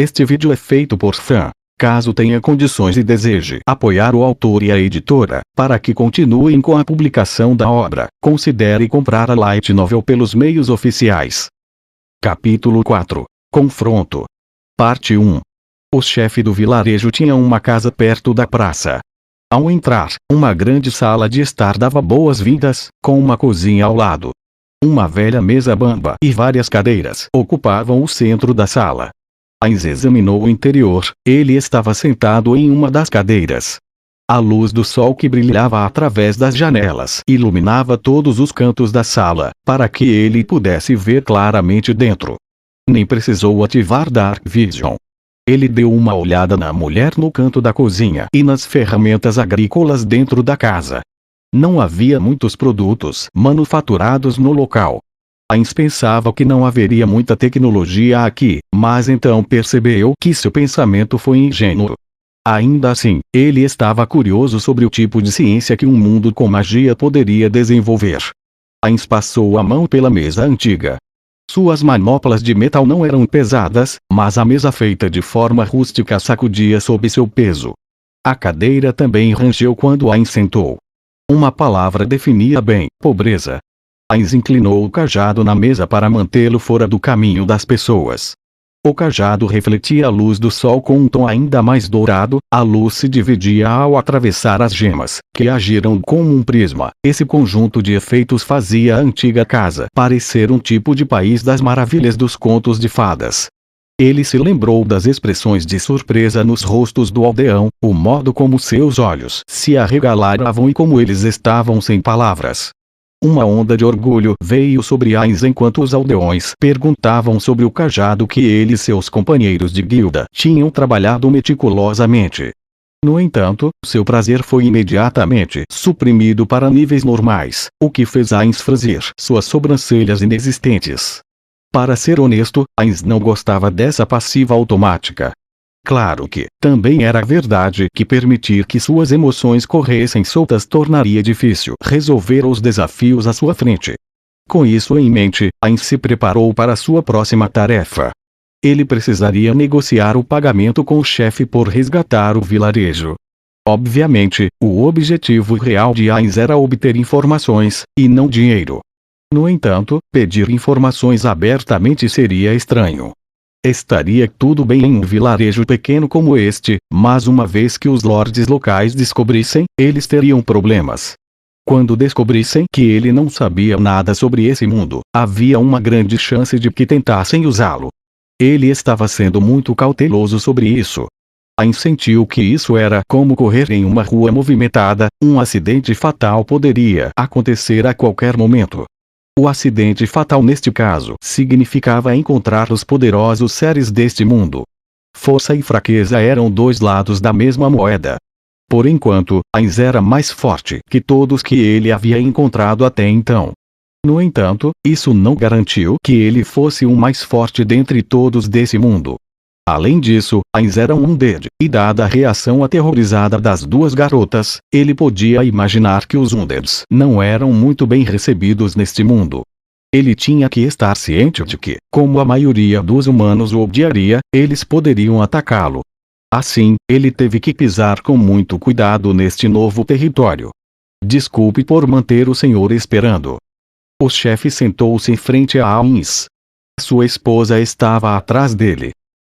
Este vídeo é feito por fã. Caso tenha condições e deseje apoiar o autor e a editora, para que continuem com a publicação da obra, considere comprar a Light Novel pelos meios oficiais. Capítulo 4. Confronto. Parte 1. O chefe do vilarejo tinha uma casa perto da praça. Ao entrar, uma grande sala de estar dava boas-vindas, com uma cozinha ao lado. Uma velha mesa bamba e várias cadeiras ocupavam o centro da sala. Ainz examinou o interior, ele estava sentado em uma das cadeiras. A luz do sol que brilhava através das janelas iluminava todos os cantos da sala, para que ele pudesse ver claramente dentro. Nem precisou ativar Dark Vision. Ele deu uma olhada na mulher no canto da cozinha e nas ferramentas agrícolas dentro da casa. Não havia muitos produtos manufaturados no local. Ainz pensava que não haveria muita tecnologia aqui, mas então percebeu que seu pensamento foi ingênuo. Ainda assim, ele estava curioso sobre o tipo de ciência que um mundo com magia poderia desenvolver. Ainz passou a mão pela mesa antiga. Suas manoplas de metal não eram pesadas, mas a mesa feita de forma rústica sacudia sob seu peso. A cadeira também rangeu quando Ainz sentou. Uma palavra definia bem: pobreza. Ainz inclinou o cajado na mesa para mantê-lo fora do caminho das pessoas. O cajado refletia a luz do sol com um tom ainda mais dourado, a luz se dividia ao atravessar as gemas, que agiram como um prisma. Esse conjunto de efeitos fazia a antiga casa parecer um tipo de país das maravilhas dos contos de fadas. Ele se lembrou das expressões de surpresa nos rostos do aldeão, o modo como seus olhos se arregalavam e como eles estavam sem palavras. Uma onda de orgulho veio sobre Ainz enquanto os aldeões perguntavam sobre o cajado que ele e seus companheiros de guilda tinham trabalhado meticulosamente. No entanto, seu prazer foi imediatamente suprimido para níveis normais, o que fez Ainz franzir suas sobrancelhas inexistentes. Para ser honesto, Ainz não gostava dessa passiva automática. Claro que, também era verdade que permitir que suas emoções corressem soltas tornaria difícil resolver os desafios à sua frente. Com isso em mente, Ainz se preparou para sua próxima tarefa. Ele precisaria negociar o pagamento com o chefe por resgatar o vilarejo. Obviamente, o objetivo real de Ainz era obter informações, e não dinheiro. No entanto, pedir informações abertamente seria estranho. Estaria tudo bem em um vilarejo pequeno como este, mas uma vez que os lordes locais descobrissem, eles teriam problemas. Quando descobrissem que ele não sabia nada sobre esse mundo, havia uma grande chance de que tentassem usá-lo. Ele estava sendo muito cauteloso sobre isso. Ainz sentiu que isso era como correr em uma rua movimentada, um acidente fatal poderia acontecer a qualquer momento. O acidente fatal neste caso significava encontrar os poderosos seres deste mundo. Força e fraqueza eram dois lados da mesma moeda. Por enquanto, Ainz era mais forte que todos que ele havia encontrado até então. No entanto, isso não garantiu que ele fosse o mais forte dentre todos desse mundo. Além disso, Ainz era um undead, e dada a reação aterrorizada das duas garotas, ele podia imaginar que os undeads não eram muito bem recebidos neste mundo. Ele tinha que estar ciente de que, como a maioria dos humanos o odiaria, eles poderiam atacá-lo. Assim, ele teve que pisar com muito cuidado neste novo território. Desculpe por manter o senhor esperando. O chefe sentou-se em frente a Ainz. Sua esposa estava atrás dele.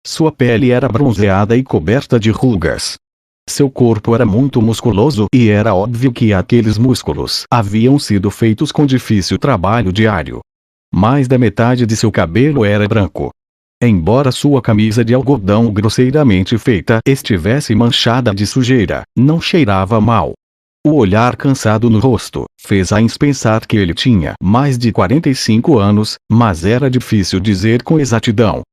Sua pele era bronzeada e coberta de rugas. Seu corpo era muito musculoso e era óbvio que aqueles músculos haviam sido feitos com difícil trabalho diário. Mais da metade de seu cabelo era branco. Embora sua camisa de algodão grosseiramente feita estivesse manchada de sujeira, não cheirava mal. O olhar cansado no rosto fez Ainz pensar que ele tinha mais de 45 anos, mas era difícil dizer com exatidão.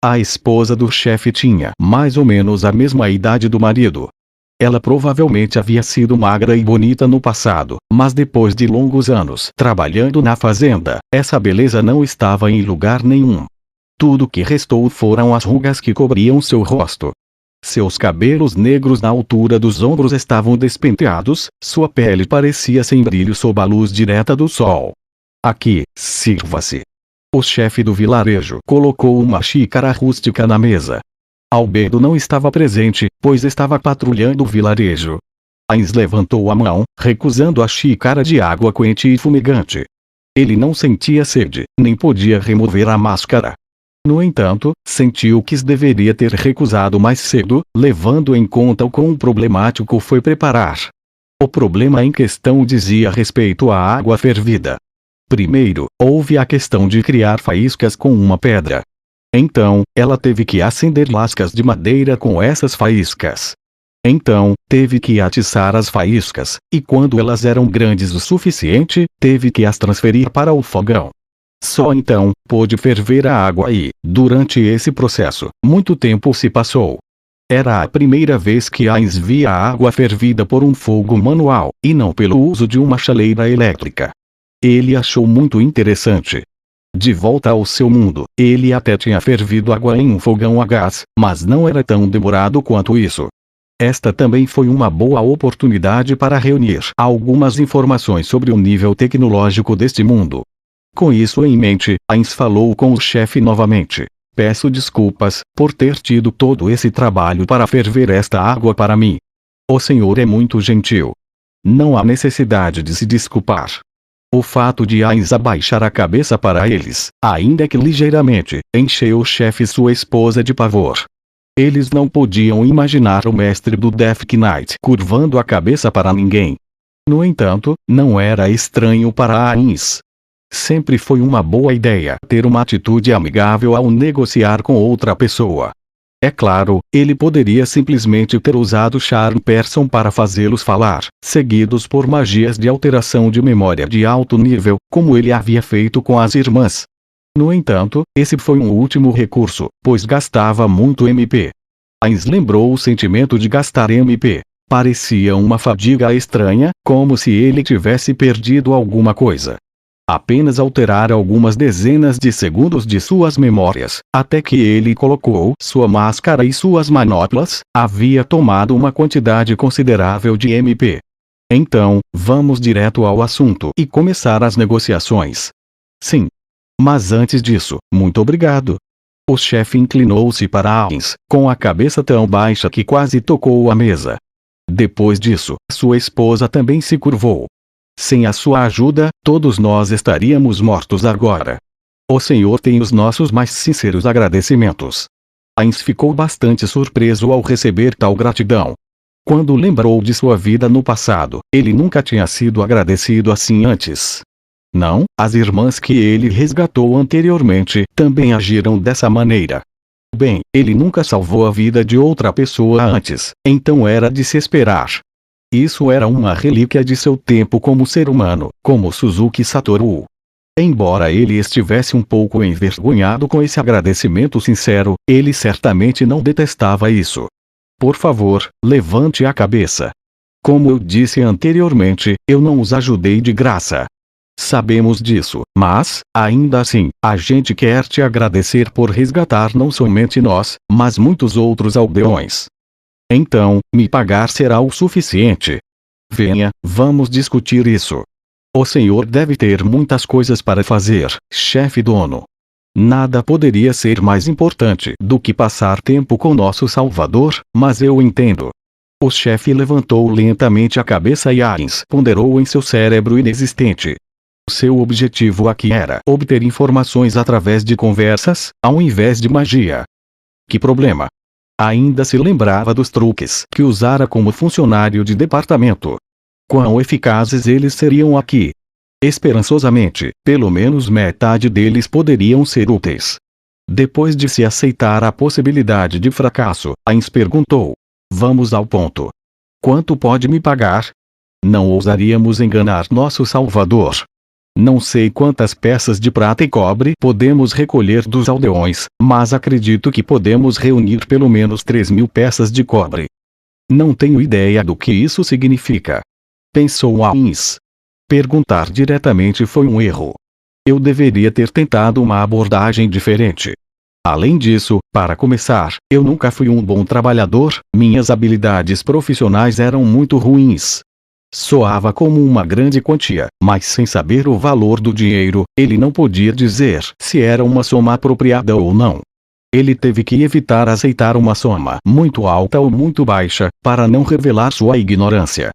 A esposa do chefe tinha mais ou menos a mesma idade do marido. Ela provavelmente havia sido magra e bonita no passado, mas depois de longos anos trabalhando na fazenda, essa beleza não estava em lugar nenhum. Tudo que restou foram as rugas que cobriam seu rosto. Seus cabelos negros na altura dos ombros estavam despenteados, sua pele parecia sem brilho sob a luz direta do sol. Aqui, sirva-se. O chefe do vilarejo colocou uma xícara rústica na mesa. Albedo não estava presente, pois estava patrulhando o vilarejo. Ainz levantou a mão, recusando a xícara de água quente e fumegante. Ele não sentia sede, nem podia remover a máscara. No entanto, sentiu que deveria ter recusado mais cedo, levando em conta o quão problemático foi preparar. O problema em questão dizia respeito à água fervida. Primeiro, houve a questão de criar faíscas com uma pedra. Então, ela teve que acender lascas de madeira com essas faíscas. Então, teve que atiçar as faíscas, e quando elas eram grandes o suficiente, teve que as transferir para o fogão. Só então, pôde ferver a água e, durante esse processo, muito tempo se passou. Era a primeira vez que Ainz via a água fervida por um fogo manual, e não pelo uso de uma chaleira elétrica. Ele achou muito interessante. De volta ao seu mundo, ele até tinha fervido água em um fogão a gás, mas não era tão demorado quanto isso. Esta também foi uma boa oportunidade para reunir algumas informações sobre o nível tecnológico deste mundo. Com isso em mente, Ainz falou com o chefe novamente. Peço desculpas por ter tido todo esse trabalho para ferver esta água para mim. O senhor é muito gentil. Não há necessidade de se desculpar. O fato de Ainz abaixar a cabeça para eles, ainda que ligeiramente, encheu o chefe e sua esposa de pavor. Eles não podiam imaginar o mestre do Death Knight curvando a cabeça para ninguém. No entanto, não era estranho para Ainz. Sempre foi uma boa ideia ter uma atitude amigável ao negociar com outra pessoa. É claro, ele poderia simplesmente ter usado Charm Person para fazê-los falar, seguidos por magias de alteração de memória de alto nível, como ele havia feito com as irmãs. No entanto, esse foi um último recurso, pois gastava muito MP. Ainz lembrou o sentimento de gastar MP. Parecia uma fadiga estranha, como se ele tivesse perdido alguma coisa. Apenas alterar algumas dezenas de segundos de suas memórias, até que ele colocou sua máscara e suas manoplas, havia tomado uma quantidade considerável de MP. Então, vamos direto ao assunto e começar as negociações. Sim. Mas antes disso, muito obrigado. O chefe inclinou-se para Ainz, com a cabeça tão baixa que quase tocou a mesa. Depois disso, sua esposa também se curvou. Sem a sua ajuda, todos nós estaríamos mortos agora. O senhor tem os nossos mais sinceros agradecimentos. Ainz ficou bastante surpreso ao receber tal gratidão. Quando lembrou de sua vida no passado, ele nunca tinha sido agradecido assim antes. Não, as irmãs que ele resgatou anteriormente também agiram dessa maneira. Bem, ele nunca salvou a vida de outra pessoa antes, então era de se esperar. Isso era uma relíquia de seu tempo como ser humano, como Suzuki Satoru. Embora ele estivesse um pouco envergonhado com esse agradecimento sincero, ele certamente não detestava isso. Por favor, levante a cabeça. Como eu disse anteriormente, eu não os ajudei de graça. Sabemos disso, mas, ainda assim, a gente quer te agradecer por resgatar não somente nós, mas muitos outros aldeões. Então, me pagar será o suficiente. Venha, vamos discutir isso. O senhor deve ter muitas coisas para fazer, chefe dono. Nada poderia ser mais importante do que passar tempo com nosso Salvador, mas eu entendo. O chefe levantou lentamente a cabeça e Ainz ponderou em seu cérebro inexistente. Seu objetivo aqui era obter informações através de conversas, ao invés de magia. Que problema? Ainda se lembrava dos truques que usara como funcionário de departamento. Quão eficazes eles seriam aqui? Esperançosamente, pelo menos metade deles poderiam ser úteis. Depois de se aceitar a possibilidade de fracasso, Ainz perguntou. Vamos ao ponto. Quanto pode me pagar? Não ousaríamos enganar nosso Salvador. Não sei quantas peças de prata e cobre podemos recolher dos aldeões, mas acredito que podemos reunir pelo menos 3.000 peças de cobre. Não tenho ideia do que isso significa. Pensou Ainz. Perguntar diretamente foi um erro. Eu deveria ter tentado uma abordagem diferente. Além disso, para começar, eu nunca fui um bom trabalhador, minhas habilidades profissionais eram muito ruins. Soava como uma grande quantia, mas sem saber o valor do dinheiro, ele não podia dizer se era uma soma apropriada ou não. Ele teve que evitar aceitar uma soma muito alta ou muito baixa, para não revelar sua ignorância.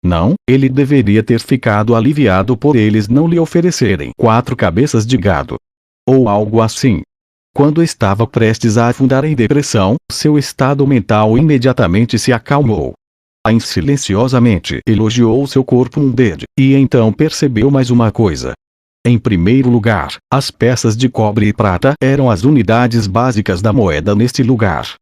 Não, ele deveria ter ficado aliviado por eles não lhe oferecerem 4 cabeças de gado. Ou algo assim. Quando estava prestes a afundar em depressão, seu estado mental imediatamente se acalmou. Ainz silenciosamente elogiou seu corpo verde, e então percebeu mais uma coisa. Em primeiro lugar, as peças de cobre e prata eram as unidades básicas da moeda neste lugar.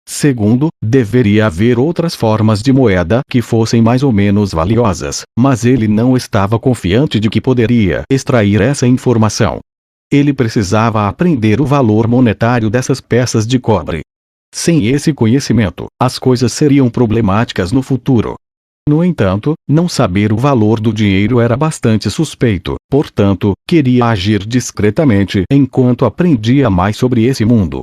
Segundo, deveria haver outras formas de moeda que fossem mais ou menos valiosas, mas ele não estava confiante de que poderia extrair essa informação. Ele precisava aprender o valor monetário dessas peças de cobre. Sem esse conhecimento, as coisas seriam problemáticas no futuro. No entanto, não saber o valor do dinheiro era bastante suspeito, portanto, queria agir discretamente enquanto aprendia mais sobre esse mundo.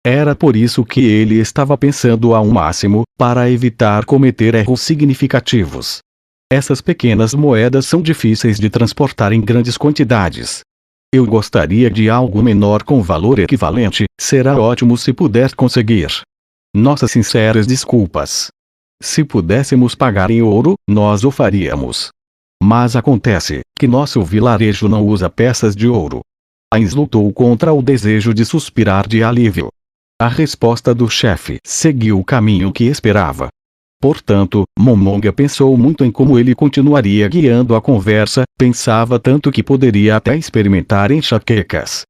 Era por isso que ele estava pensando ao máximo, para evitar cometer erros significativos. Essas pequenas moedas são difíceis de transportar em grandes quantidades. Eu gostaria de algo menor com valor equivalente, será ótimo se puder conseguir. Nossas sinceras desculpas. Se pudéssemos pagar em ouro, nós o faríamos. Mas acontece que nosso vilarejo não usa peças de ouro. Ainz lutou contra o desejo de suspirar de alívio. A resposta do chefe seguiu o caminho que esperava. Portanto, Momonga pensou muito em como ele continuaria guiando a conversa, pensava tanto que poderia até experimentar enxaquecas.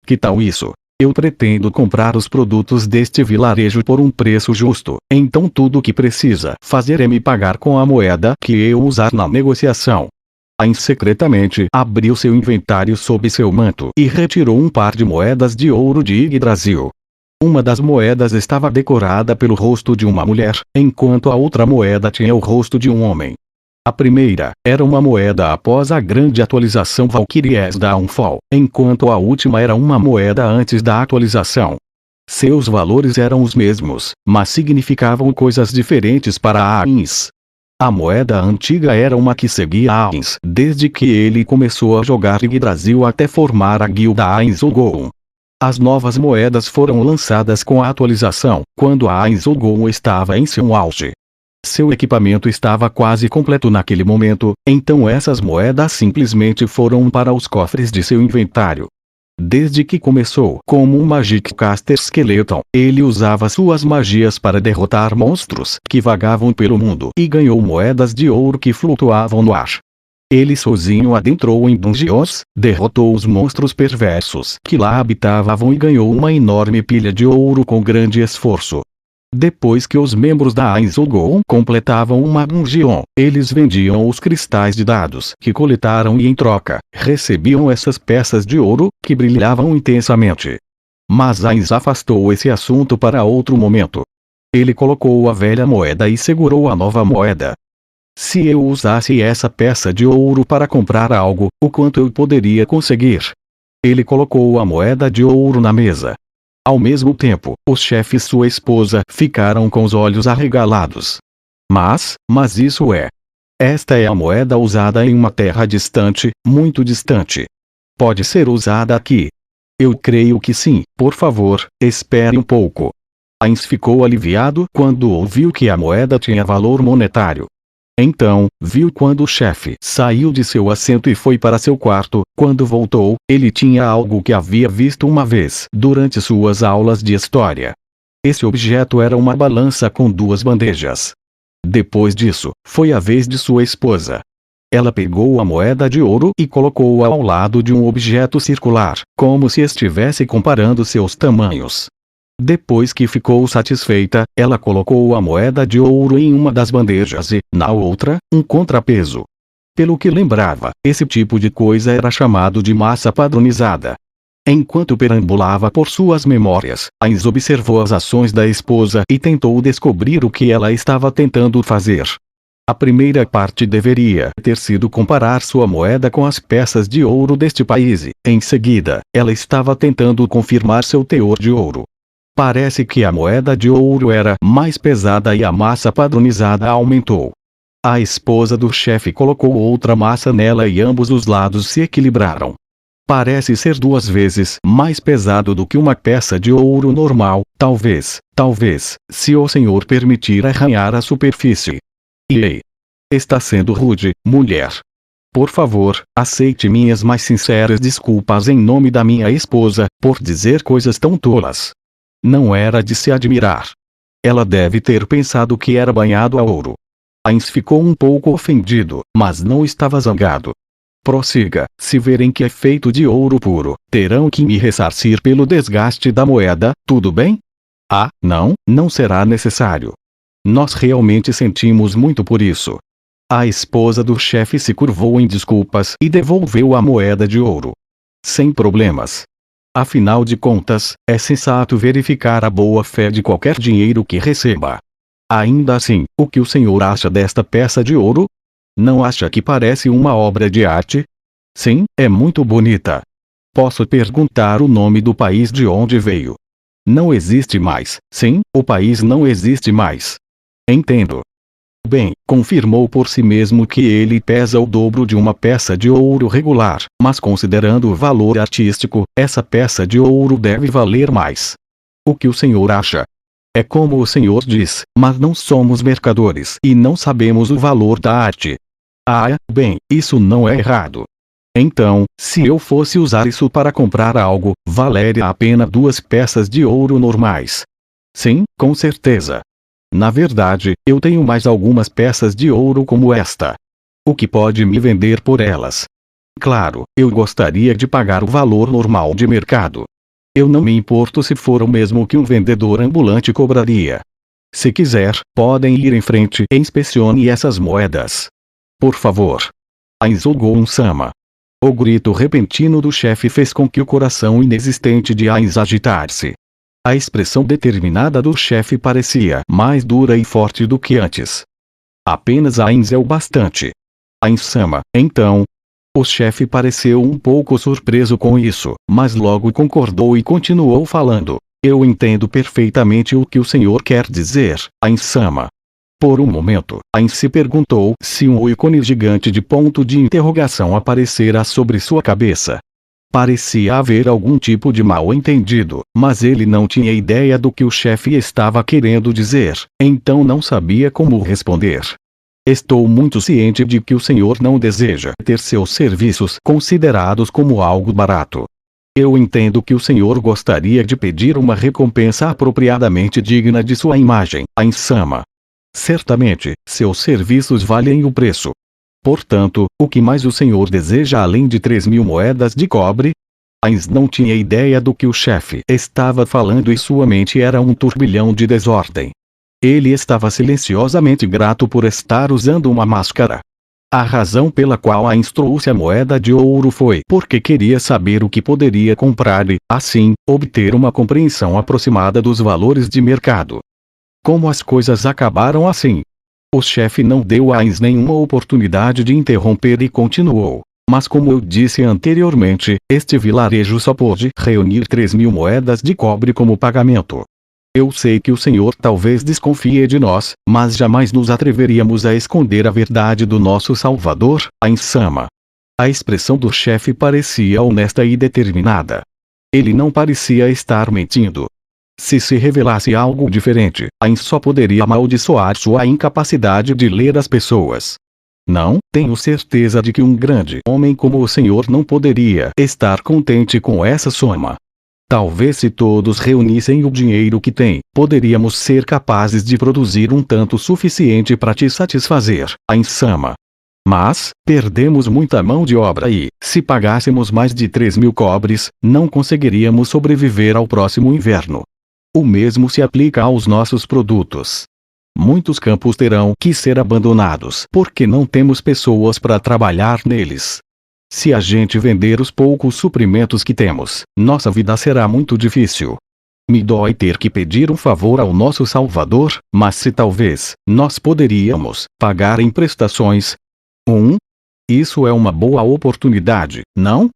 Que tal isso? Eu pretendo comprar os produtos deste vilarejo por um preço justo, então tudo o que precisa fazer é me pagar com a moeda que eu usar na negociação. Ainz secretamente abriu seu inventário sob seu manto e retirou um par de moedas de ouro de Yggdrasil. Uma das moedas estava decorada pelo rosto de uma mulher, enquanto a outra moeda tinha o rosto de um homem. A primeira era uma moeda após a grande atualização Valkyries Downfall, enquanto a última era uma moeda antes da atualização. Seus valores eram os mesmos, mas significavam coisas diferentes para Ainz. A moeda antiga era uma que seguia Ainz desde que ele começou a jogar Yggdrasil até formar a guilda Ainz Ugouon. As novas moedas foram lançadas com a atualização, quando a Ainz Ugouon estava em seu auge. Seu equipamento estava quase completo naquele momento, então essas moedas simplesmente foram para os cofres de seu inventário. Desde que começou como um Magic Caster Skeleton, ele usava suas magias para derrotar monstros que vagavam pelo mundo e ganhou moedas de ouro que flutuavam no ar. Ele sozinho adentrou em dungeons, derrotou os monstros perversos que lá habitavam e ganhou uma enorme pilha de ouro com grande esforço. Depois que os membros da Ainz Ugouon completavam uma dungeon, eles vendiam os cristais de dados que coletaram e em troca, recebiam essas peças de ouro, que brilhavam intensamente. Mas Ainz afastou esse assunto para outro momento. Ele colocou a velha moeda e segurou a nova moeda. Se eu usasse essa peça de ouro para comprar algo, o quanto eu poderia conseguir? Ele colocou a moeda de ouro na mesa. Ao mesmo tempo, o chefe e sua esposa ficaram com os olhos arregalados. Mas isso é. Esta é a moeda usada em uma terra distante, muito distante. Pode ser usada aqui? Eu creio que sim, por favor, espere um pouco. Ainz ficou aliviado quando ouviu que a moeda tinha valor monetário. Então, viu quando o chefe saiu de seu assento e foi para seu quarto. Quando voltou, ele tinha algo que havia visto uma vez durante suas aulas de história. Esse objeto era uma balança com 2 bandejas. Depois disso, foi a vez de sua esposa. Ela pegou a moeda de ouro e colocou-a ao lado de um objeto circular, como se estivesse comparando seus tamanhos. Depois que ficou satisfeita, ela colocou a moeda de ouro em uma das bandejas e, na outra, um contrapeso. Pelo que lembrava, esse tipo de coisa era chamado de massa padronizada. Enquanto perambulava por suas memórias, Ainz observou as ações da esposa e tentou descobrir o que ela estava tentando fazer. A primeira parte deveria ter sido comparar sua moeda com as peças de ouro deste país e, em seguida, ela estava tentando confirmar seu teor de ouro. Parece que a moeda de ouro era mais pesada e a massa padronizada aumentou. A esposa do chefe colocou outra massa nela e ambos os lados se equilibraram. Parece ser 2 vezes mais pesado do que uma peça de ouro normal, talvez, se o senhor permitir arranhar a superfície. Ei! Está sendo rude, mulher. Por favor, aceite minhas mais sinceras desculpas em nome da minha esposa, por dizer coisas tão tolas. Não era de se admirar. Ela deve ter pensado que era banhado a ouro. Ainz ficou um pouco ofendido, mas não estava zangado. Prossiga. Se verem que é feito de ouro puro, terão que me ressarcir pelo desgaste da moeda, tudo bem? Ah, não será necessário. Nós realmente sentimos muito por isso. A esposa do chefe se curvou em desculpas e devolveu a moeda de ouro. Sem problemas. Afinal de contas, é sensato verificar a boa-fé de qualquer dinheiro que receba. Ainda assim, o que o senhor acha desta peça de ouro? Não acha que parece uma obra de arte? Sim, é muito bonita. Posso perguntar o nome do país de onde veio? Não existe mais. Sim, o país não existe mais. Entendo. Bem, confirmou por si mesmo que ele pesa o dobro de uma peça de ouro regular, mas considerando o valor artístico, essa peça de ouro deve valer mais. O que o senhor acha? É como o senhor diz, mas não somos mercadores e não sabemos o valor da arte. Ah, bem, isso não é errado. Então, se eu fosse usar isso para comprar algo, valeria a pena 2 peças de ouro normais. Sim, com certeza. Na verdade, eu tenho mais algumas peças de ouro como esta. O que pode me vender por elas? Claro, eu gostaria de pagar o valor normal de mercado. Eu não me importo se for o mesmo que um vendedor ambulante cobraria. Se quiser, podem ir em frente e inspecione essas moedas. Por favor. Ainz Ogun-sama. O grito repentino do chefe fez com que o coração inexistente de Ainz agitasse. A expressão determinada do chefe parecia mais dura e forte do que antes. Apenas Ainz é o bastante. Ainz-sama, então. O chefe pareceu um pouco surpreso com isso, mas logo concordou e continuou falando. Eu entendo perfeitamente o que o senhor quer dizer, Ainz-sama. Por um momento, Ainz se perguntou se um ícone gigante de ponto de interrogação aparecera sobre sua cabeça. Parecia haver algum tipo de mal-entendido, mas ele não tinha ideia do que o chefe estava querendo dizer, então não sabia como responder. Estou muito ciente de que o senhor não deseja ter seus serviços considerados como algo barato. Eu entendo que o senhor gostaria de pedir uma recompensa apropriadamente digna de sua imagem, Ainz-sama. Certamente, seus serviços valem o preço. Portanto, o que mais o senhor deseja além de 3.000 moedas de cobre? Ainz não tinha ideia do que o chefe estava falando e sua mente era um turbilhão de desordem. Ele estava silenciosamente grato por estar usando uma máscara. A razão pela qual Ainz trouxe a moeda de ouro foi porque queria saber o que poderia comprar e, assim, obter uma compreensão aproximada dos valores de mercado. Como as coisas acabaram assim? O chefe não deu a Ainz nenhuma oportunidade de interromper e continuou. Mas como eu disse anteriormente, este vilarejo só pôde reunir 3.000 moedas de cobre como pagamento. Eu sei que o senhor talvez desconfie de nós, mas jamais nos atreveríamos a esconder a verdade do nosso Salvador, Ainz-sama. A expressão do chefe parecia honesta e determinada. Ele não parecia estar mentindo. Se revelasse algo diferente, Ainz só poderia amaldiçoar sua incapacidade de ler as pessoas. Não, tenho certeza de que um grande homem como o senhor não poderia estar contente com essa soma. Talvez se todos reunissem o dinheiro que tem, poderíamos ser capazes de produzir um tanto suficiente para te satisfazer, Ainz-sama. Mas, perdemos muita mão de obra e, se pagássemos mais de 3.000 cobres, não conseguiríamos sobreviver ao próximo inverno. O mesmo se aplica aos nossos produtos. Muitos campos terão que ser abandonados porque não temos pessoas para trabalhar neles. Se a gente vender os poucos suprimentos que temos, nossa vida será muito difícil. Me dói ter que pedir um favor ao nosso Salvador, mas se talvez, nós poderíamos pagar em prestações. Isso é uma boa oportunidade, não?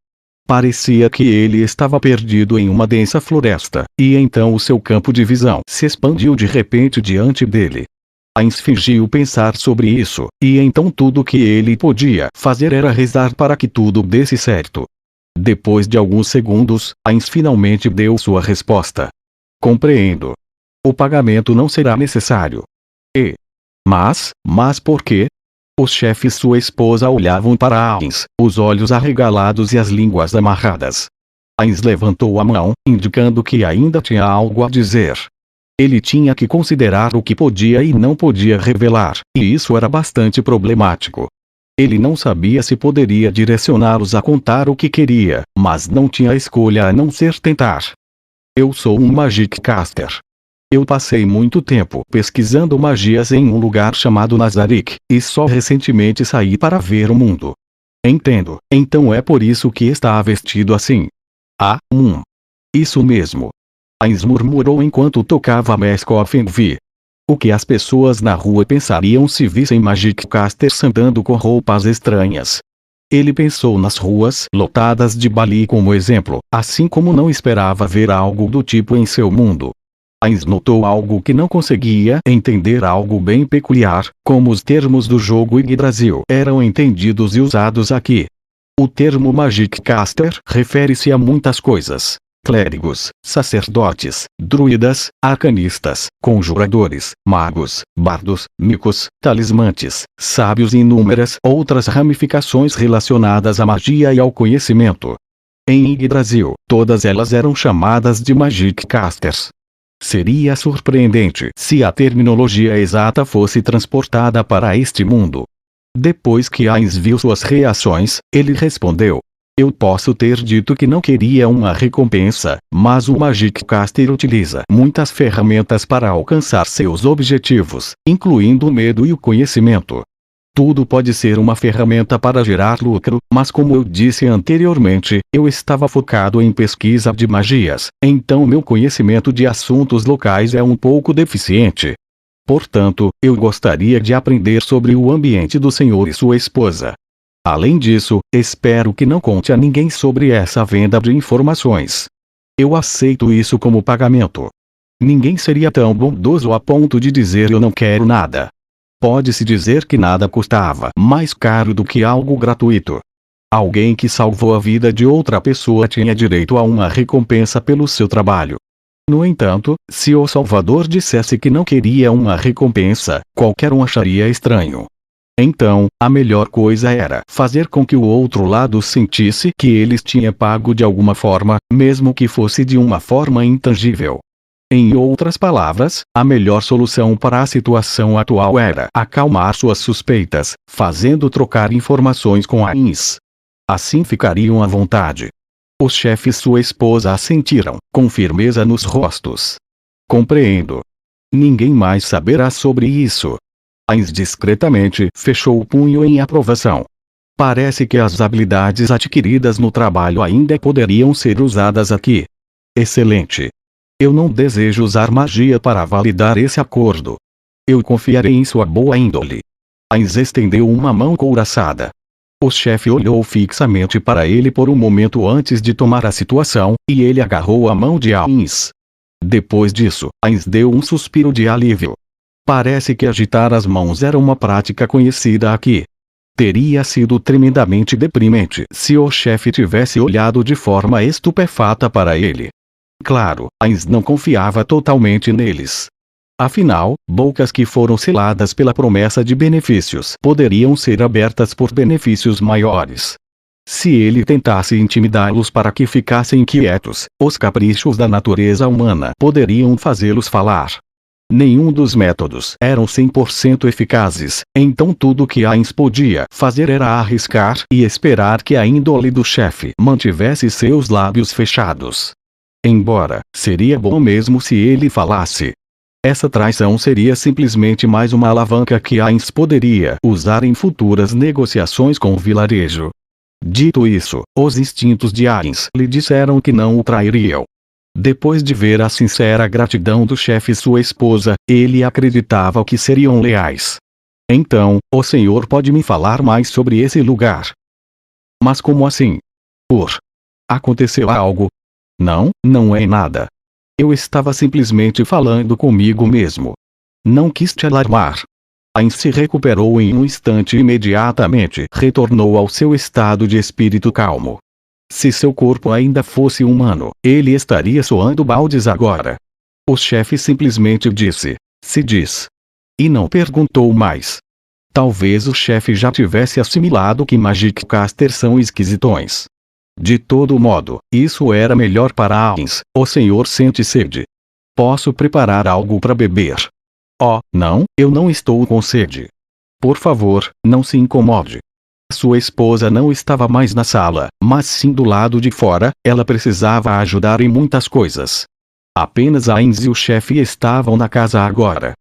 Parecia que ele estava perdido em uma densa floresta, e então o seu campo de visão se expandiu de repente diante dele. Ainz fingiu pensar sobre isso, e então tudo o que ele podia fazer era rezar para que tudo desse certo. Depois de alguns segundos, Heinz finalmente deu sua resposta. Compreendo. O pagamento não será necessário. Mas por quê? Os chefes e sua esposa olhavam para Heinz, os olhos arregalados e as línguas amarradas. Heinz levantou a mão, indicando que ainda tinha algo a dizer. Ele tinha que considerar o que podia e não podia revelar, e isso era bastante problemático. Ele não sabia se poderia direcioná-los a contar o que queria, mas não tinha escolha a não ser tentar. Eu sou um Magic Caster. Eu passei muito tempo pesquisando magias em um lugar chamado Nazarick, e só recentemente saí para ver o mundo. Entendo, então é por isso que está vestido assim. Isso mesmo. Heinz murmurou enquanto tocava Mask of Envy. O que as pessoas na rua pensariam se vissem Magic Casters andando com roupas estranhas? Ele pensou nas ruas lotadas de Bali como exemplo, assim como não esperava ver algo do tipo em seu mundo. Heinz notou algo que não conseguia entender, algo bem peculiar, como os termos do jogo Yggdrasil eram entendidos e usados aqui. O termo Magic Caster refere-se a muitas coisas. Clérigos, sacerdotes, druidas, arcanistas, conjuradores, magos, bardos, micos, talismantes, sábios e inúmeras outras ramificações relacionadas à magia e ao conhecimento. Em Yggdrasil, todas elas eram chamadas de Magic Casters. Seria surpreendente se a terminologia exata fosse transportada para este mundo. Depois que Heinz viu suas reações, ele respondeu: eu posso ter dito que não queria uma recompensa, mas o Magic Caster utiliza muitas ferramentas para alcançar seus objetivos, incluindo o medo e o conhecimento. Tudo pode ser uma ferramenta para gerar lucro, mas como eu disse anteriormente, eu estava focado em pesquisa de magias, então meu conhecimento de assuntos locais é um pouco deficiente. Portanto, eu gostaria de aprender sobre o ambiente do senhor e sua esposa. Além disso, espero que não conte a ninguém sobre essa venda de informações. Eu aceito isso como pagamento. Ninguém seria tão bondoso a ponto de dizer eu não quero nada. Pode-se dizer que nada custava mais caro do que algo gratuito. Alguém que salvou a vida de outra pessoa tinha direito a uma recompensa pelo seu trabalho. No entanto, se o Salvador dissesse que não queria uma recompensa, qualquer um acharia estranho. Então, a melhor coisa era fazer com que o outro lado sentisse que eles tinham pago de alguma forma, mesmo que fosse de uma forma intangível. Em outras palavras, a melhor solução para a situação atual era acalmar suas suspeitas, fazendo trocar informações com Heinz. Assim ficariam à vontade. Os chefes e sua esposa assentiram, com firmeza nos rostos. Compreendo. Ninguém mais saberá sobre isso. Heinz discretamente fechou o punho em aprovação. Parece que as habilidades adquiridas no trabalho ainda poderiam ser usadas aqui. Excelente. Eu não desejo usar magia para validar esse acordo. Eu confiarei em sua boa índole. Heinz estendeu uma mão couraçada. O chefe olhou fixamente para ele por um momento antes de tomar a situação, e ele agarrou a mão de Heinz. Depois disso, Heinz deu um suspiro de alívio. Parece que agitar as mãos era uma prática conhecida aqui. Teria sido tremendamente deprimente se o chefe tivesse olhado de forma estupefata para ele. Claro, Heinz não confiava totalmente neles. Afinal, bocas que foram seladas pela promessa de benefícios poderiam ser abertas por benefícios maiores. Se ele tentasse intimidá-los para que ficassem quietos, os caprichos da natureza humana poderiam fazê-los falar. Nenhum dos métodos eram 100% eficazes, então tudo que Heinz podia fazer era arriscar e esperar que a índole do chefe mantivesse seus lábios fechados. Embora, seria bom mesmo se ele falasse. Essa traição seria simplesmente mais uma alavanca que Heinz poderia usar em futuras negociações com o vilarejo. Dito isso, os instintos de Heinz lhe disseram que não o trairiam. Depois de ver a sincera gratidão do chefe e sua esposa, ele acreditava que seriam leais. Então, o senhor pode me falar mais sobre esse lugar? Mas como assim? Aconteceu algo? Não é nada. Eu estava simplesmente falando comigo mesmo. Não quis te alarmar. Heinz se recuperou em um instante e imediatamente retornou ao seu estado de espírito calmo. Se seu corpo ainda fosse humano, ele estaria soando baldes agora. O chefe simplesmente disse: se diz. E não perguntou mais. Talvez o chefe já tivesse assimilado que Magic Caster são esquisitões. De todo modo, isso era melhor para Ains. O senhor sente sede. Posso preparar algo para beber? Oh, não, eu não estou com sede. Por favor, não se incomode. Sua esposa não estava mais na sala, mas sim do lado de fora. Ela precisava ajudar em muitas coisas. Apenas Ains e o chefe estavam na casa agora.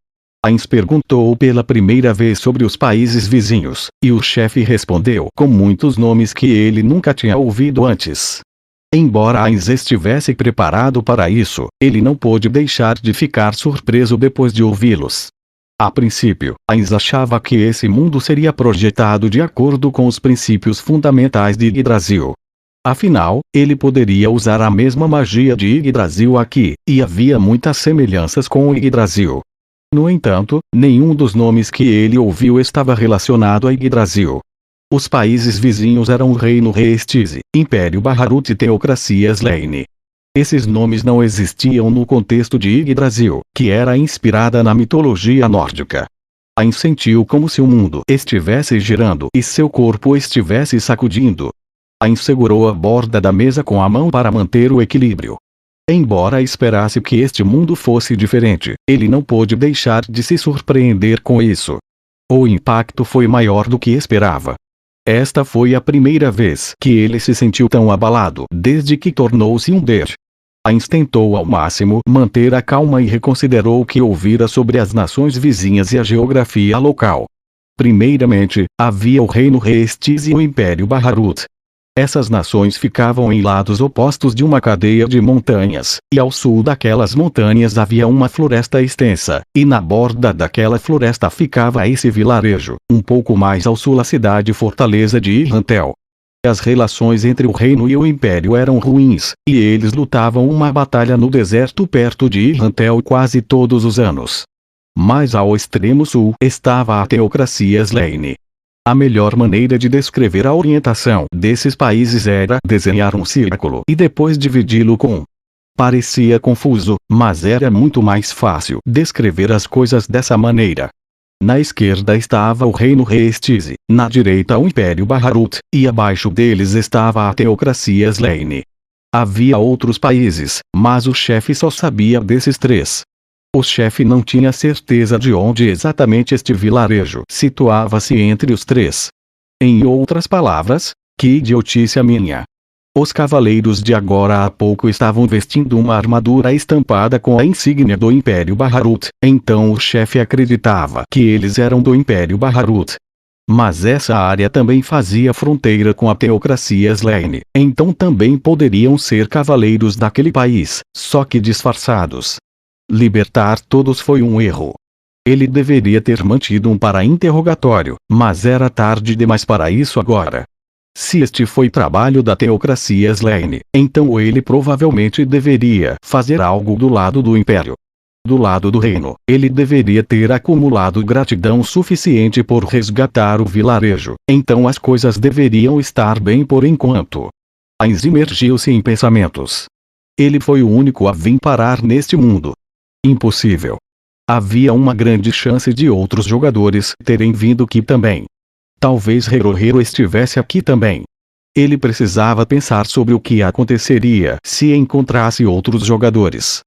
Ains perguntou pela primeira vez sobre os países vizinhos, e o chefe respondeu com muitos nomes que ele nunca tinha ouvido antes. Embora Ains estivesse preparado para isso, ele não pôde deixar de ficar surpreso depois de ouvi-los. A princípio, Ains achava que esse mundo seria projetado de acordo com os princípios fundamentais de Yggdrasil. Afinal, ele poderia usar a mesma magia de Yggdrasil aqui, e havia muitas semelhanças com o Yggdrasil. No entanto, nenhum dos nomes que ele ouviu estava relacionado a Yggdrasil. Os países vizinhos eram o Reino Reestize, Império Baharut e Teocracia Slane. Esses nomes não existiam no contexto de Yggdrasil, que era inspirada na mitologia nórdica. Ains sentiu como se o mundo estivesse girando e seu corpo estivesse sacudindo. Ains segurou a borda da mesa com a mão para manter o equilíbrio. Embora esperasse que este mundo fosse diferente, ele não pôde deixar de se surpreender com isso. O impacto foi maior do que esperava. Esta foi a primeira vez que ele se sentiu tão abalado desde que tornou-se um Der. Ains tentou ao máximo manter a calma e reconsiderou o que ouvira sobre as nações vizinhas e a geografia local. Primeiramente, havia o Reino Reestize e o Império Baharut. Essas nações ficavam em lados opostos de uma cadeia de montanhas, e ao sul daquelas montanhas havia uma floresta extensa, e na borda daquela floresta ficava esse vilarejo, um pouco mais ao sul a cidade-fortaleza de Irrantel. As relações entre o reino e o império eram ruins, e eles lutavam uma batalha no deserto perto de Irrantel quase todos os anos. Mais ao extremo sul estava a Teocracia Slane. A melhor maneira de descrever a orientação desses países era desenhar um círculo e depois dividi-lo com. Parecia confuso, mas era muito mais fácil descrever as coisas dessa maneira. Na esquerda estava o Reino Reestize, na direita o Império Baharut, e abaixo deles estava a Teocracia Slane. Havia outros países, mas o chefe só sabia desses três. O chefe não tinha certeza de onde exatamente este vilarejo situava-se entre os três. Em outras palavras, que idiotice a minha. Os cavaleiros de agora há pouco estavam vestindo uma armadura estampada com a insígnia do Império Baharut, então o chefe acreditava que eles eram do Império Baharut. Mas essa área também fazia fronteira com a Teocracia Slane, então também poderiam ser cavaleiros daquele país, só que disfarçados. Libertar todos foi um erro. Ele deveria ter mantido um para-interrogatório, mas era tarde demais para isso agora. Se este foi trabalho da Teocracia Slane, então ele provavelmente deveria fazer algo do lado do Império. Do lado do reino, ele deveria ter acumulado gratidão suficiente por resgatar o vilarejo, então as coisas deveriam estar bem por enquanto. Ains imergiu-se em pensamentos. Ele foi o único a vir parar neste mundo. Impossível. Havia uma grande chance de outros jogadores terem vindo aqui também. Talvez Herohero estivesse aqui também. Ele precisava pensar sobre o que aconteceria se encontrasse outros jogadores.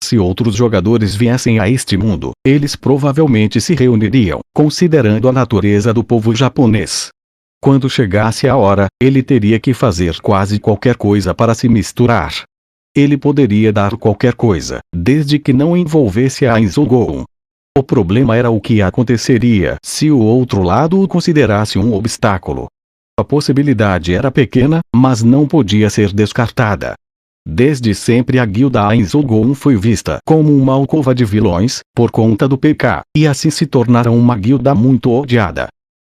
Se outros jogadores viessem a este mundo, eles provavelmente se reuniriam, considerando a natureza do povo japonês. Quando chegasse a hora, ele teria que fazer quase qualquer coisa para se misturar. Ele poderia dar qualquer coisa, desde que não envolvesse a Ains ou Goon. O problema era o que aconteceria se o outro lado o considerasse um obstáculo. A possibilidade era pequena, mas não podia ser descartada. Desde sempre a guilda Ains ou Goon foi vista como uma alcova de vilões, por conta do PK, e assim se tornaram uma guilda muito odiada.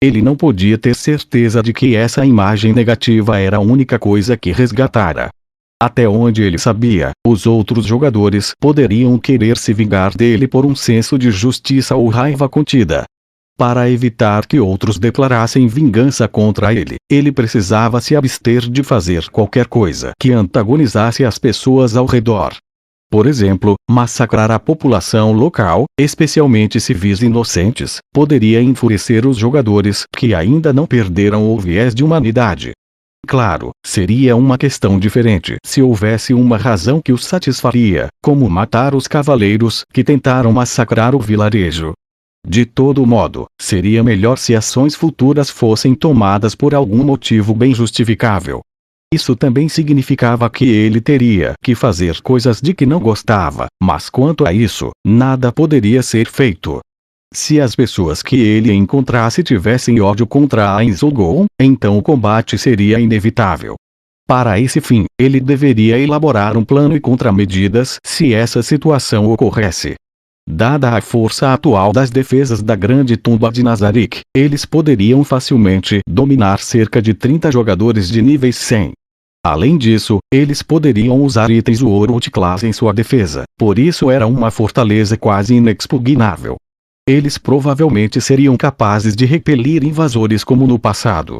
Ele não podia ter certeza de que essa imagem negativa era a única coisa que resgatara. Até onde ele sabia, os outros jogadores poderiam querer se vingar dele por um senso de justiça ou raiva contida. Para evitar que outros declarassem vingança contra ele, ele precisava se abster de fazer qualquer coisa que antagonizasse as pessoas ao redor. Por exemplo, massacrar a população local, especialmente civis inocentes, poderia enfurecer os jogadores que ainda não perderam o viés de humanidade. Claro, seria uma questão diferente se houvesse uma razão que os satisfaria, como matar os cavaleiros que tentaram massacrar o vilarejo. De todo modo, seria melhor se ações futuras fossem tomadas por algum motivo bem justificável. Isso também significava que ele teria que fazer coisas de que não gostava, mas quanto a isso, nada poderia ser feito. Se as pessoas que ele encontrasse tivessem ódio contra Ainz Gon, então o combate seria inevitável. Para esse fim, ele deveria elaborar um plano e contramedidas se essa situação ocorresse. Dada a força atual das defesas da grande tumba de Nazarick, eles poderiam facilmente dominar cerca de 30 jogadores de níveis 100. Além disso, eles poderiam usar itens World Class em sua defesa, por isso era uma fortaleza quase inexpugnável. Eles provavelmente seriam capazes de repelir invasores como no passado.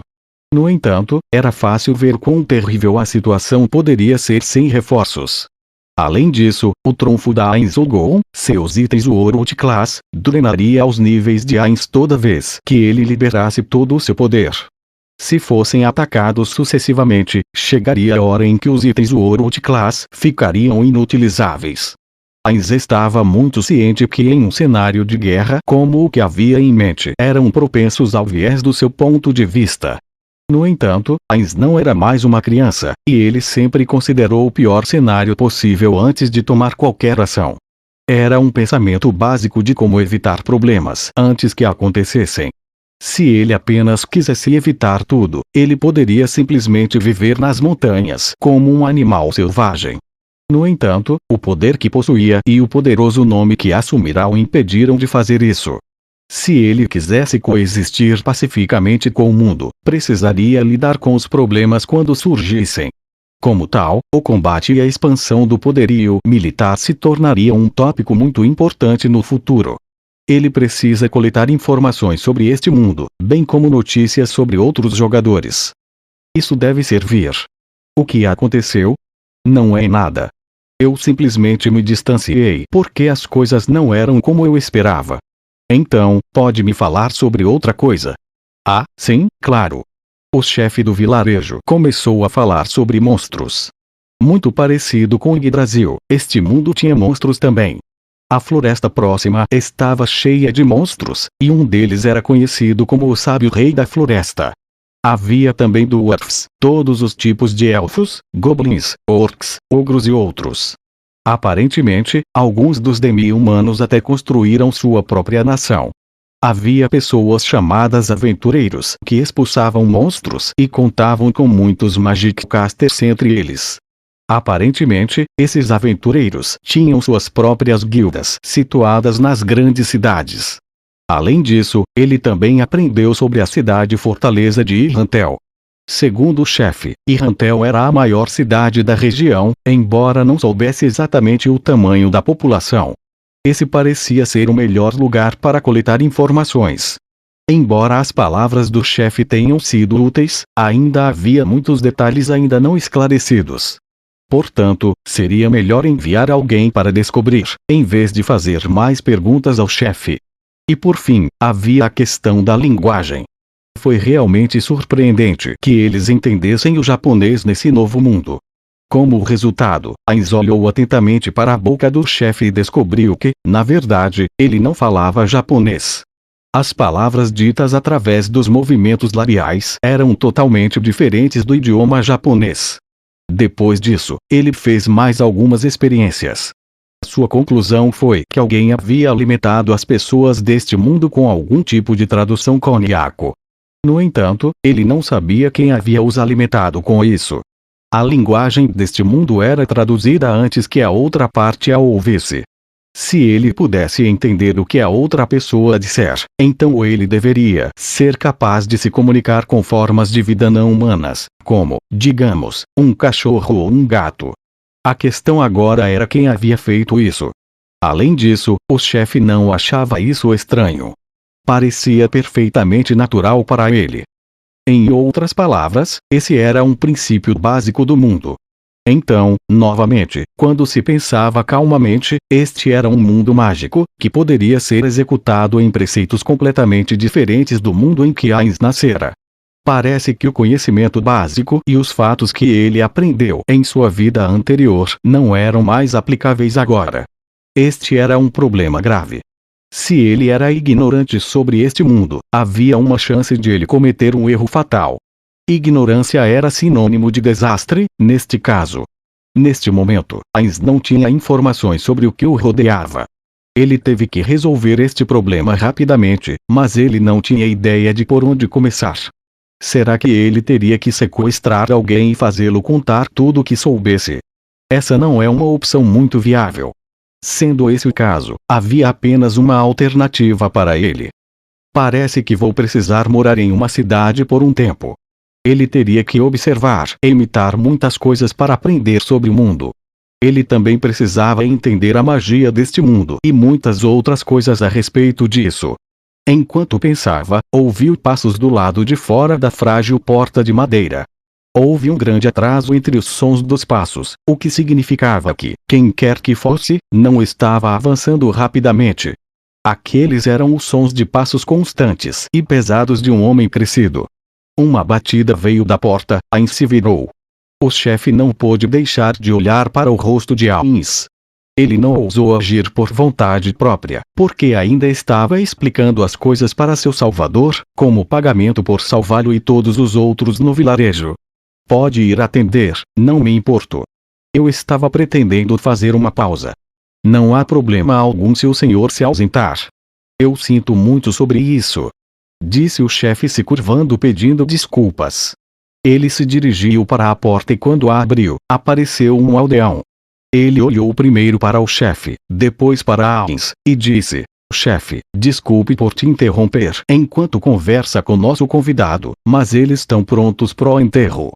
No entanto, era fácil ver quão terrível a situação poderia ser sem reforços. Além disso, o trunfo da Ainz Gon, seus itens World Class, drenaria aos níveis de Ainz toda vez que ele liberasse todo o seu poder. Se fossem atacados sucessivamente, chegaria a hora em que os itens World Class ficariam inutilizáveis. Ainz estava muito ciente que em um cenário de guerra como o que havia em mente eram propensos ao viés do seu ponto de vista. No entanto, Ainz não era mais uma criança, e ele sempre considerou o pior cenário possível antes de tomar qualquer ação. Era um pensamento básico de como evitar problemas antes que acontecessem. Se ele apenas quisesse evitar tudo, ele poderia simplesmente viver nas montanhas como um animal selvagem. No entanto, o poder que possuía e o poderoso nome que assumirá o impediram de fazer isso. Se ele quisesse coexistir pacificamente com o mundo, precisaria lidar com os problemas quando surgissem. Como tal, o combate e a expansão do poderio militar se tornariam um tópico muito importante no futuro. Ele precisa coletar informações sobre este mundo, bem como notícias sobre outros jogadores. Isso deve servir. O que aconteceu? Não é nada. Eu simplesmente me distanciei porque as coisas não eram como eu esperava. Então, pode me falar sobre outra coisa? Ah, sim, claro. O chefe do vilarejo começou a falar sobre monstros. Muito parecido com Yggdrasil, este mundo tinha monstros também. A floresta próxima estava cheia de monstros, e um deles era conhecido como o sábio rei da floresta. Havia também dwarfs, todos os tipos de elfos, goblins, orcs, ogros e outros. Aparentemente, alguns dos demi-humanos até construíram sua própria nação. Havia pessoas chamadas aventureiros que expulsavam monstros e contavam com muitos Magic Casters entre eles. Aparentemente, esses aventureiros tinham suas próprias guildas situadas nas grandes cidades. Além disso, ele também aprendeu sobre a cidade-fortaleza de Irrantel. Segundo o chefe, Irrantel era a maior cidade da região, embora não soubesse exatamente o tamanho da população. Esse parecia ser o melhor lugar para coletar informações. Embora as palavras do chefe tenham sido úteis, ainda havia muitos detalhes ainda não esclarecidos. Portanto, seria melhor enviar alguém para descobrir, em vez de fazer mais perguntas ao chefe. E por fim, havia a questão da linguagem. Foi realmente surpreendente que eles entendessem o japonês nesse novo mundo. Como resultado, Ainz olhou atentamente para a boca do chefe e descobriu que, na verdade, ele não falava japonês. As palavras ditas através dos movimentos labiais eram totalmente diferentes do idioma japonês. Depois disso, ele fez mais algumas experiências. Sua conclusão foi que alguém havia alimentado as pessoas deste mundo com algum tipo de tradução coniaco. No entanto, ele não sabia quem havia os alimentado com isso. A linguagem deste mundo era traduzida antes que a outra parte a ouvisse. Se ele pudesse entender o que a outra pessoa disser, então ele deveria ser capaz de se comunicar com formas de vida não humanas, como, digamos, um cachorro ou um gato. A questão agora era quem havia feito isso. Além disso, o chefe não achava isso estranho. Parecia perfeitamente natural para ele. Em outras palavras, esse era um princípio básico do mundo. Então, novamente, quando se pensava calmamente, este era um mundo mágico, que poderia ser executado em preceitos completamente diferentes do mundo em que Ainz nascera. Parece que o conhecimento básico e os fatos que ele aprendeu em sua vida anterior não eram mais aplicáveis agora. Este era um problema grave. Se ele era ignorante sobre este mundo, havia uma chance de ele cometer um erro fatal. Ignorância era sinônimo de desastre, neste caso. Neste momento, Ainz não tinha informações sobre o que o rodeava. Ele teve que resolver este problema rapidamente, mas ele não tinha ideia de por onde começar. Será que ele teria que sequestrar alguém e fazê-lo contar tudo o que soubesse? Essa não é uma opção muito viável. Sendo esse o caso, havia apenas uma alternativa para ele. Parece que vou precisar morar em uma cidade por um tempo. Ele teria que observar e imitar muitas coisas para aprender sobre o mundo. Ele também precisava entender a magia deste mundo e muitas outras coisas a respeito disso. Enquanto pensava, ouviu passos do lado de fora da frágil porta de madeira. Houve um grande atraso entre os sons dos passos, o que significava que, quem quer que fosse, não estava avançando rapidamente. Aqueles eram os sons de passos constantes e pesados de um homem crescido. Uma batida veio da porta, Ainz se virou. O chefe não pôde deixar de olhar para o rosto de Ainz. Ele não ousou agir por vontade própria, porque ainda estava explicando as coisas para seu salvador, como pagamento por salvá-lo e todos os outros no vilarejo. Pode ir atender, não me importo. Eu estava pretendendo fazer uma pausa. Não há problema algum se o senhor se ausentar. Eu sinto muito sobre isso, disse o chefe se curvando pedindo desculpas. Ele se dirigiu para a porta e quando a abriu, apareceu um aldeão. Ele olhou primeiro para o chefe, depois para Ainz, e disse: chefe, desculpe por te interromper enquanto conversa com nosso convidado, mas eles estão prontos pro enterro.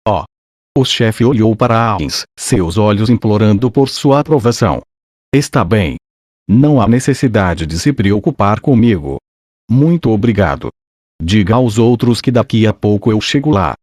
Oh! O chefe olhou para Ainz, seus olhos implorando por sua aprovação. Está bem. Não há necessidade de se preocupar comigo. Muito obrigado. Diga aos outros que daqui a pouco eu chego lá.